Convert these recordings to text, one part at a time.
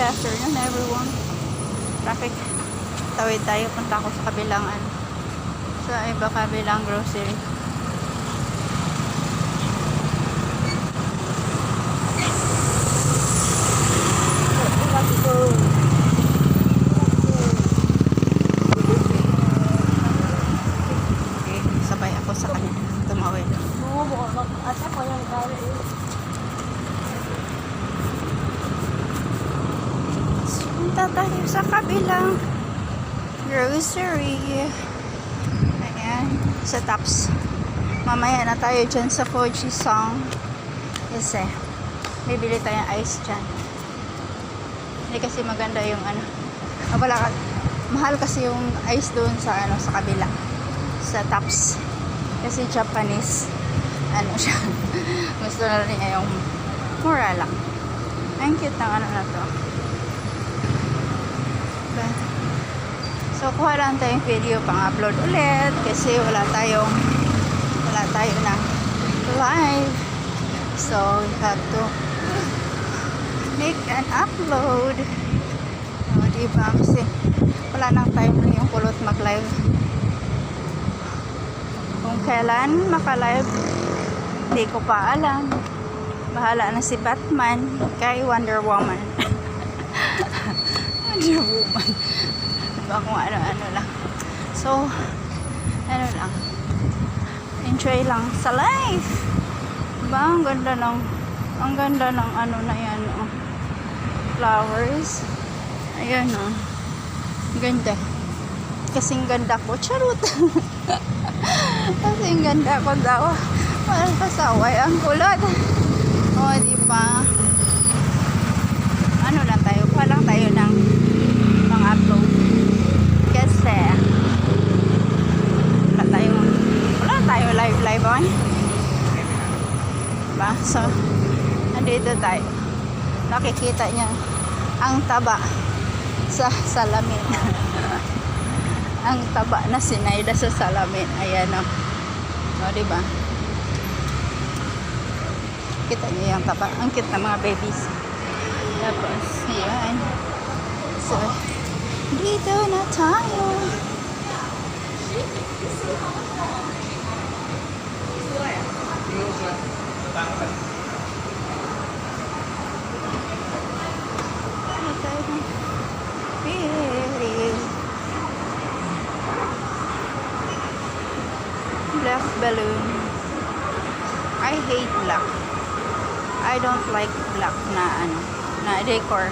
afternoon everyone. Traffic. Tawid tayo. Punta ako sa kabilang sa iba kabilang grocery. Okay, sabay ako sa kanya. Tumawid. Punta tayo sa kabilang grocery. Ayan, sa Tops. Mamaya na tayo dyan sa Fuji Song. Kasi, bibili tayong ice dyan. Hindi kasi maganda yung mahal kasi yung ice doon sa sa kabila. Sa Tops. Kasi Japanese. Siya. Gusto na niya yung mura lang. Ang cute ng na to. So, kuha lang tayong video pang-upload ulit kasi wala tayong na live. So, we have to make an upload. Diba? Kasi wala nang time na yung kulot mag-live. Kung kailan maka-live, hindi ko pa alam. Bahala na si Batman kay Wonder Woman. Wonder Woman. Diba kung ano-ano lang. So, lang. Enjoy lang sa life. Diba? Ang ganda ng na yan. Flowers. Ayan ganda. Kasing ganda ko. Charot. Kasing ganda ko daw. Walang kasaway ang kulot. Diba? Lang tayo. Kuha lang tayo ng mga upload. Kasi wala tayo live on. Diba? So, nandito tayo. Nakikita niya ang taba sa salamin. Ang taba na sinayda sa salamin. Ayan diba? Kita niyo yung taba. Ang cute na mga babies. Tapos, ayan. So, dito na tayo. Black balloon. I hate black. I don't like black na decor.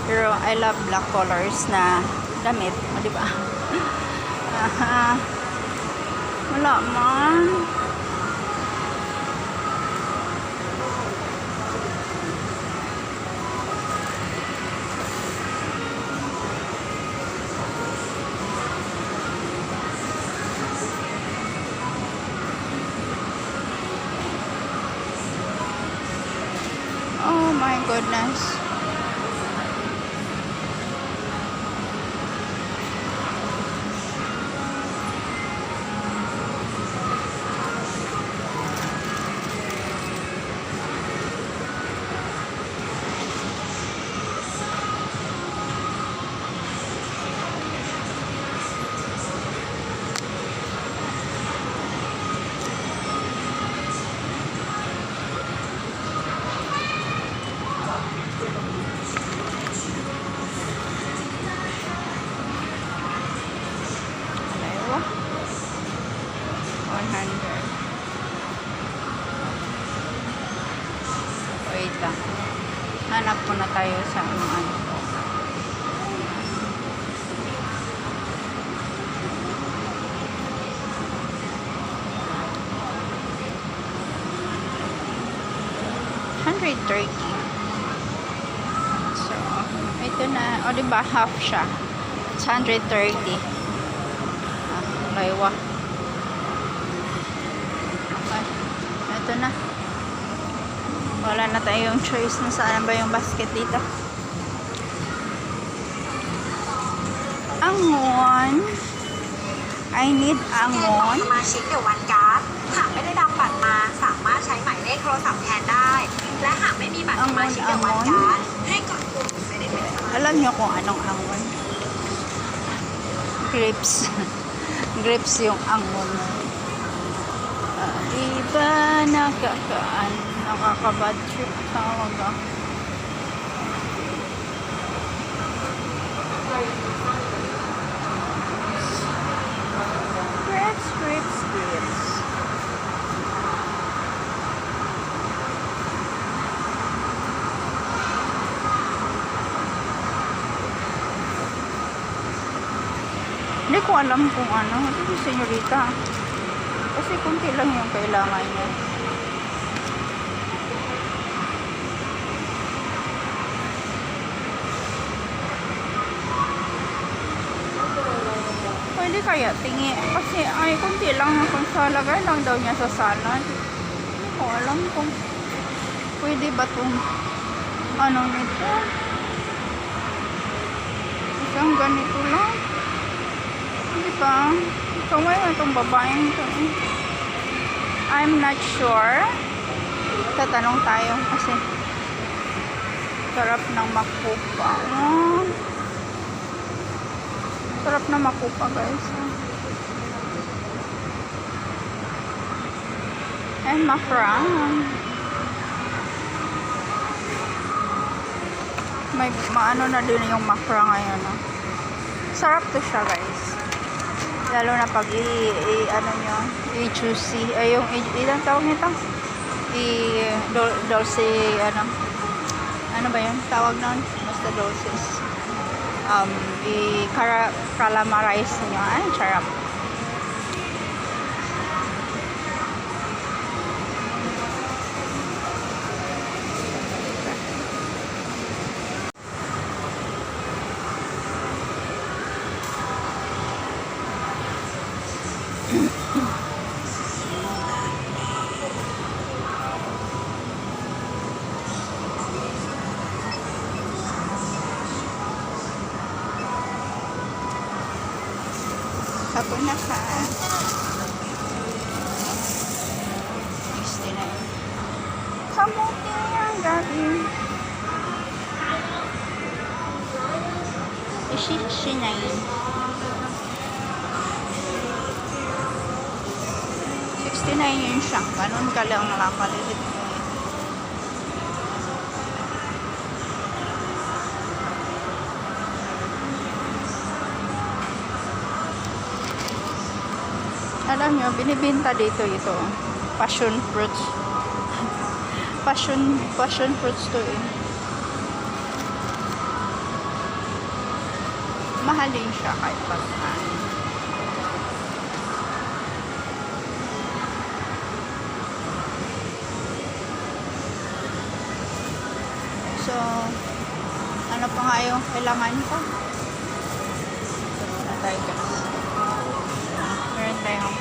Pero I love black colors na damit. Diba? Wala man. Oh my goodness. Wait lang. Hanap ko na tayo sa $130. So, ito na. Diba half siya? It's $130. Laywa. Okay. Ito na. Wala na tayong choice na saan ba yung basket dito. Angon. I need angon. สมาชิกเดอะวันการ์ดหากไม่ได้นำบัตรมาสามารถใช้หมายเลขโทรศัพท์แทนได้และหากไม่มีบัตรสมาชิกเดอะวันการ์ดให้กดปุ่มไม่ได้เป็นสมา Alam nyo kung anong angon? Grapes. Grapes yung angon. Iba nakaka-bad trip tawag ako. Grapes, grapes, grapes. Hindi ko alam kung ano. Ito si senyorita. Kasi kunti lang yung kailangan niya. Pwede kaya tingi. Kasi ay kunti lang kung sa lagay lang daw niya sa salad. Hindi ko alam kung pwede ba itong ano nito. Isang ganito lang. Di ba? So, ngayon itong babaeng ito. I'm not sure. Tatanong tayo kasi sarap ng makupa. Sarap na makupa, guys. And makrang. May maano na din yung makra ngayon. Sarap to siya, guys. Lalo na pag ano nyo, i-juicy. Ay, yung, ilang tawag nito? Dulce, ano ba yun? Tawag nun? Basta dulces. I-caramelize nyo. Ay, sarap. Hapon na ka. 69. Kamuti ang gabi. 69 yun siya. Ganun ka lang nakakalilit mo. Alam nyo, binibinta dito ito. Passion fruits. Passion fruits to eh. Mahal din siya kahit pasan. So, ano pa nga yung kailangan ko? Ano tayo guys? Meron tayong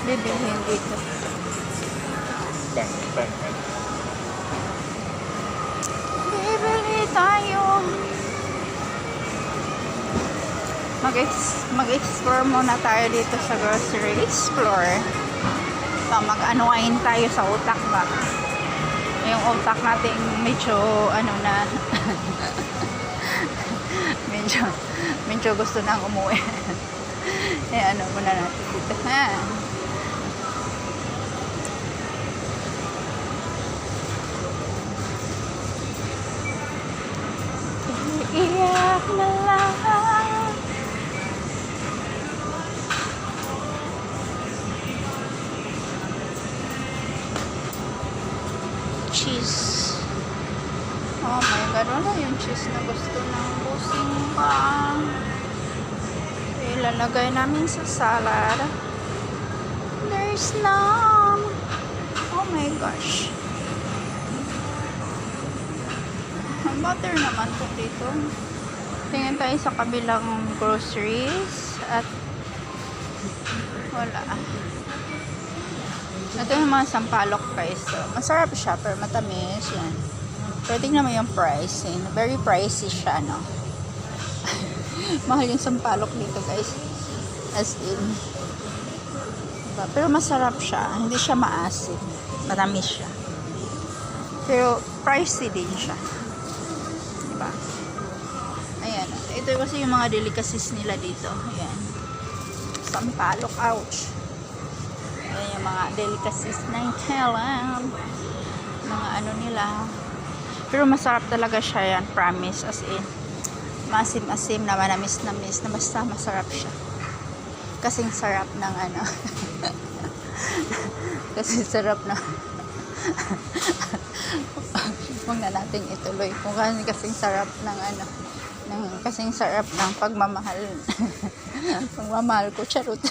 bibilhin dito. Bibili tayo. Mag-explore muna tayo dito sa grocery explore. Mag-anuain tayo sa utak ba? Yung utak natin medyo ano na medyo gusto nang umuwi. Eh ano muna natin dito ha. Iyak na lang. Cheese. Oh my God, wala yung cheese na gusto ng busing pa. Ilalagay namin sa salad. There's none. Oh my gosh. Ang butter naman po dito. Tingin tayo sa kabilang groceries at wala. Ito yung mga sampalok guys. So, masarap siya pero matamis yan. Pero tingnan mo yung price. Eh. Very pricey siya, no? Mahal yung sampalok dito guys. As in. Diba? Pero masarap siya. Hindi siya maasim. Matamis siya. Pero pricey din siya. Diba? Ito kasi yung mga delicacies nila dito. Ayan. Sampalok, ouch. Ayan yung mga delicacies ng Thailand. Mga ano nila. Pero masarap talaga siya yan, promise. As in, masim-asim na manamis-namis na basta masarap siya. Kasing sarap ng ano. Kasing sarap na huwag na nating ituloy. Kung kasing sarap ng ano, kasing sarap ng pagmamahal. Pagmamahal ko, charot.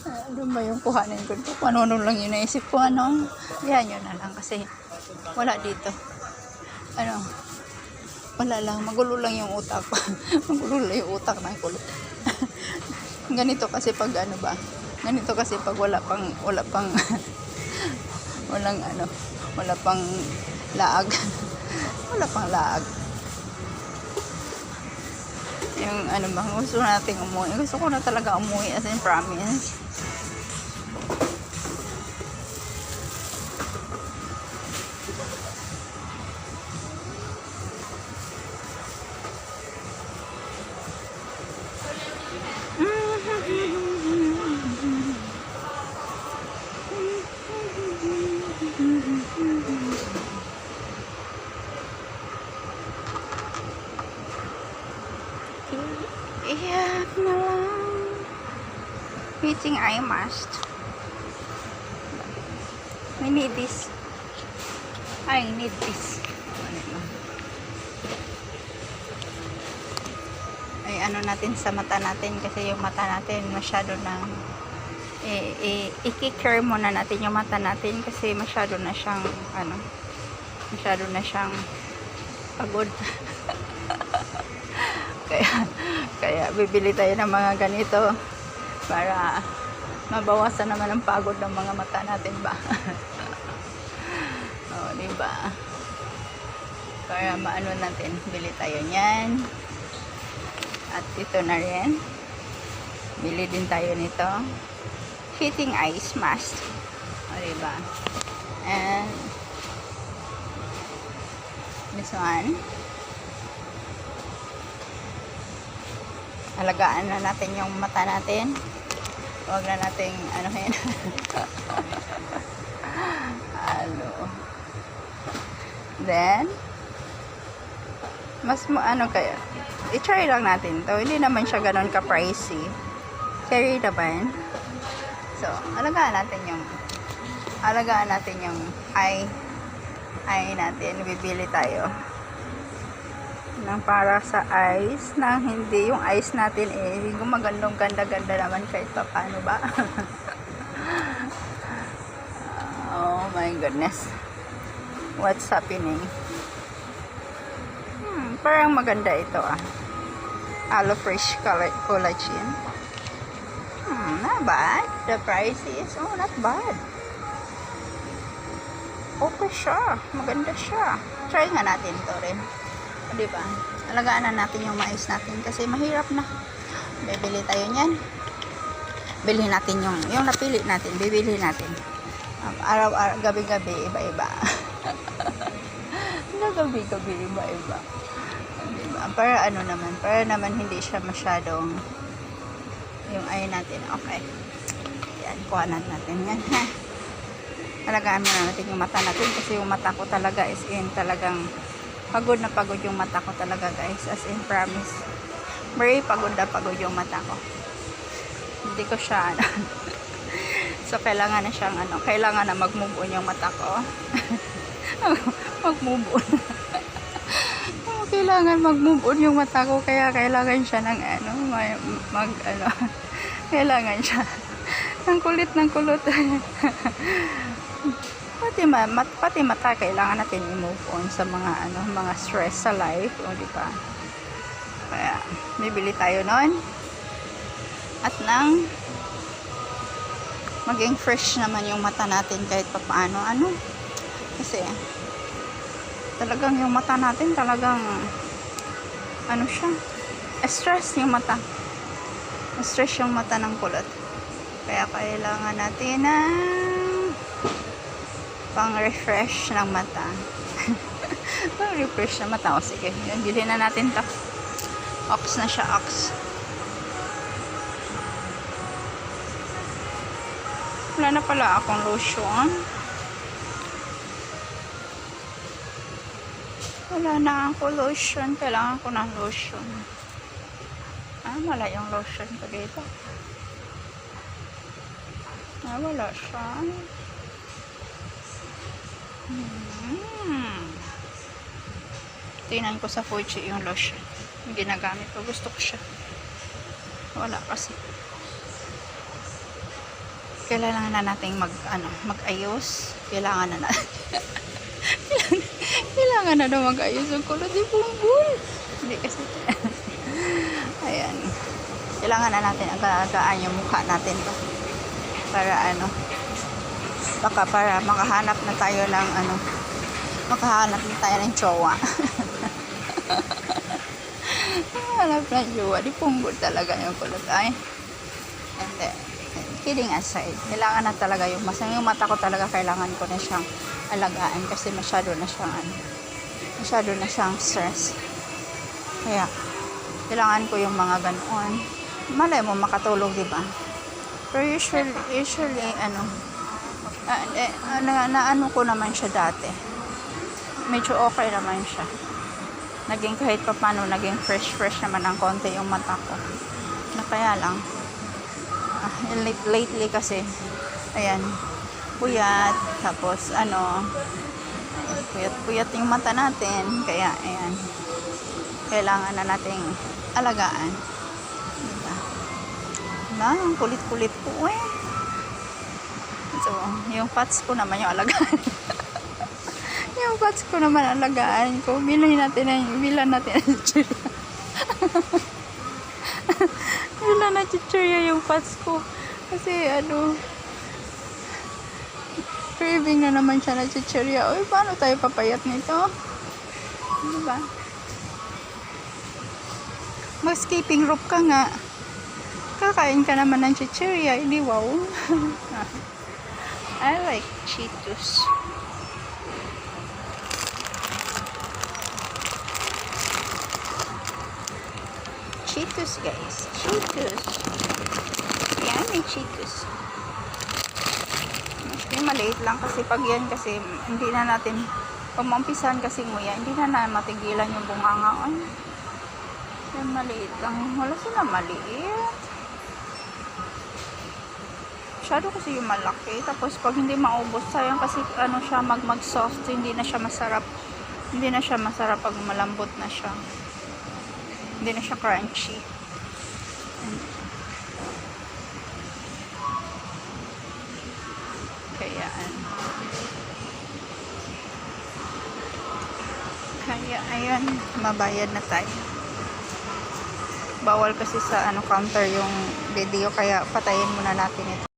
Ano ba yung kuhanin ko? Kung ano lang yun naisip ko, ano. Yan yun na lang kasi wala dito. Ano, wala lang. Magulo lang yung utak ko. Magulo lang yung utak ng kulot. Ganito kasi pag ano ba? Ganito kasi pag wala pang walang ano, wala pang laag. Wala pang laag. Yung ano ba, gusto nating umuwi. Gusto ko na talaga umuwi, as in promise. Iyak na lang. Meeting I must. We need this. I need this. Ay ano natin sa mata natin kasi yung mata natin masyado na i-care muna natin yung mata natin kasi masyado na siyang ano, masyado na siyang pagod. Kaya bibili tayo ng mga ganito para mabawasan naman ang pagod ng mga mata natin ba. O, diba? Para maano natin, bili tayo niyan. At ito na rin. Bili din tayo nito. Fitting eyes mask. O, diba? And this one. Alagaan na natin yung mata natin. Huwag na nating anuhin. Ano. Then, mas ano kaya? I-try lang natin to. Hindi naman siya ganun ka-pricey. Carry naman. So, alagaan natin yung eye natin. Bibili tayo ng para sa eyes na hindi yung eyes natin gumagandong ganda-ganda naman kahit pa paano ba. Oh my goodness, what's happening? Parang maganda ito Aloe Fresh Collagen. Not bad. The price is not bad. Okay siya, maganda siya. Try nga natin to rin. Diba? Alagaan na natin yung mais natin kasi mahirap na. Bibili tayo niyan. Bilhin natin yung napili natin. Bibili natin. Araw-araw, gabi-gabi, iba-iba. Gabi-gabi, iba-iba. Diba? Para naman hindi siya masyadong yung eye natin. Okay. Yan, kuhanan natin yan. Alagaan muna natin yung mata natin kasi yung mata ko talaga is talagang pagod na pagod yung mata ko talaga, guys. As in, promise. Very pagod na pagod yung mata ko. Hindi ko siya, so, kailangan na siyang, kailangan na mag-move on yung mata ko. Mag-move on. Kailangan mag-move on yung mata ko, kaya kailangan siya ng, kailangan siya ng kulit. Pati mata kailangan natin i-move on sa mga stress sa life, di ba? Kaya bibili tayo nun at nang maging fresh naman yung mata natin kahit papaano kasi talagang yung mata natin talagang siya, stress yung mata, stress yung mata ng kulot, kaya kailangan natin na pang-refresh ng mata. Pang-refresh ng mata. O sige, yun, bilhin na natin to. Ox na siya, ox. Wala na pala akong lotion. Wala na ako lotion. Kailangan ko ng lotion. Wala yung lotion ko dito. Wala siya. Tingnan ko sa Fuji yung lotion. Yung ginagamit ko. Gusto ko siya. Wala kasi. Kailangan na nating mag-ayos. Kailangan na natin. Kailangan na daw mag-ayos yung kulot ni Bumbul. Hindi kasi. Ayan. Kailangan na natin agagaan yung mukha natin to. Para baka para makahanap na tayo ng makahanap na tayo ng jowa. Hanap na jowa. Di Bumbul talaga yung kulot. Ay. And then, kidding aside, kailangan na talaga yung mata ko talaga kailangan ko na siyang alagaan kasi masyado na siyang stress. Kaya kailangan ko yung mga ganoon. Malay mo makatulog, di ba? Pero usually naano ko naman siya dati. Medyo okay naman siya. Naging kahit pa paano, naging fresh naman ng konti yung mata ko. Na kaya lang lately kasi ayan, puyat, tapos puyat yung mata natin, kaya ayan, kailangan na nating alagaan, diba? Ang kulit-kulit ko so yung pats ko naman yung alagaan. Yung pats ko naman alagaan ko, bilan natin wala na chichirya yung pats ko. Kasi craving na naman siya na chichirya. Uy, paano tayo papayat nito? Diba? Mag-skipping rope ka nga. Kakain ka naman ng chichirya. Hindi, wow. I like Cheetos. Cheetos, guys. Cheetos. Yan, may Cheetos. Actually, maliit lang kasi pag yan kasi hindi na natin, pag maumpisan kasi nguya, hindi na matigilan yung bungangaon. Yan, maliit lang. Wala sila maliit. Masyado kasi yung malaki. Tapos pag hindi maubos, sayang kasi siya mag-soft. Hindi na siya masarap. Hindi na siya masarap pag malambot na siya. Hindi na siya crunchy. Kaya ayan, mabayad na tayo. Bawal kasi sa counter yung video, kaya patayin muna natin ito.